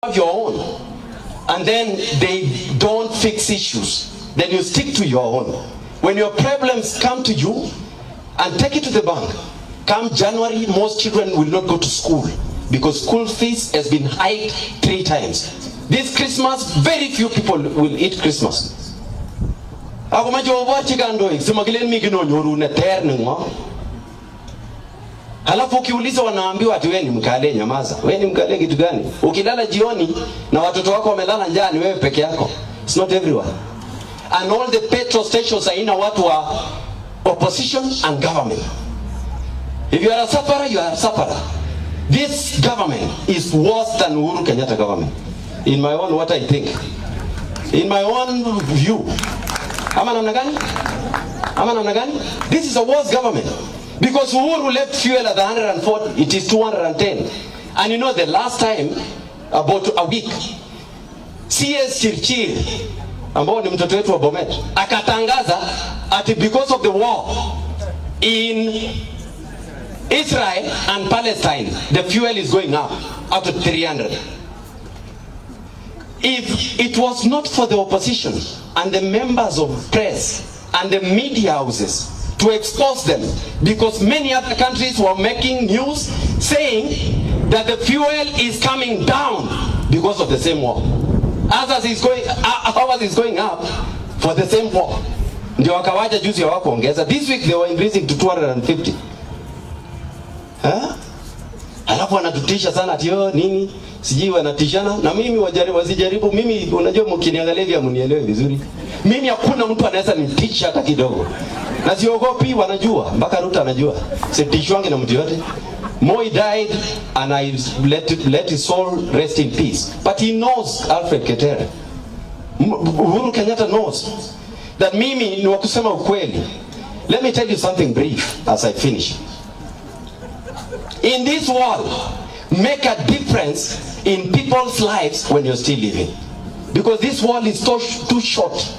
have your own, and then they don't fix issues, then you stick to your own. When your problems come to you, and take it to the bank. Come January, most children will not go to school because school fees has been hiked 3 times. This Christmas, very few people will eat Christmas. Halafu ukiuliza wanaambiwa ati wewe ni mkale, nyamaza. Wewe ni mkale kitu gani? Ukilala jioni na watoto wako wamelala njaa, ni wewe peke yako. It's not everyone. And all the petrol stations are in watu wa opposition and government. If you are a sufferer, you are a sufferer. This government is worse than Uhuru Kenyatta government. In my own, what I think. In my own view. Ama namna gani? Ama namna gani? This is a worse government. Because Uhuru left fuel at 140, it is 210. And you know the last time, about a week, CS Chirchir, ambao ni mtoto wetu wa Bomet, akatangaza ati because of the war in Israel and Palestine, the fuel is going up to 300. If it was not for the opposition and the members of press and the media houses to expose them, because many other countries were making news saying that the fuel is coming down because of the same war. Ours is going up for the same war. Ndio wakawaja juzi hawakuongeza. This week they were increasing to 250. Alafu wanatutisha sana ati nini? Sijui wanatishana na mimi wasijaribu. Mimi unajua mkiniangalia hivi mnielewe vizuri. Mimi hakuna mtu anaweza nitisha hata kidogo. Na siogopi, wanajua, mpaka Ruto anajua. Sitishwangi na mtu yote. Moi died and I let his soul rest in peace. But he knows Alfred Keter. Uhuru Kenyatta knows that mimi ni wakusema ukweli. Let me tell you something brief as I finish. In this world, make a difference in people's lives when you're still living. Because this world is too short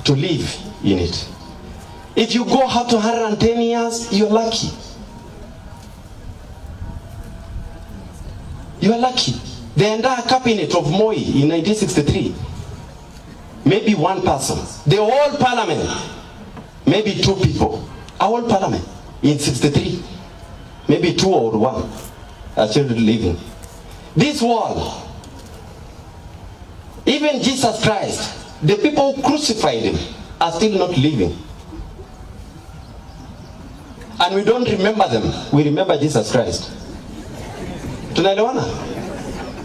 to live in it. If you go out to 110 years, you're lucky. You are lucky. The entire cabinet of Moi in 1963, maybe one person. The whole parliament, maybe 2 people. Our whole parliament in 63, maybe 2 or 1 are still living. This world, even Jesus Christ, the people who crucified him are still not living. And we don't remember them. We remember Jesus Christ. Tunaelewana?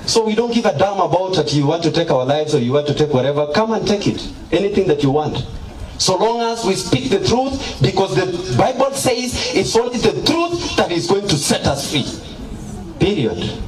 So we don't give a damn about that you want to take our lives or you want to take whatever. Come and take it. Anything that you want. So long as we speak the truth, because the Bible says it's only the truth that is going to set us free. Period.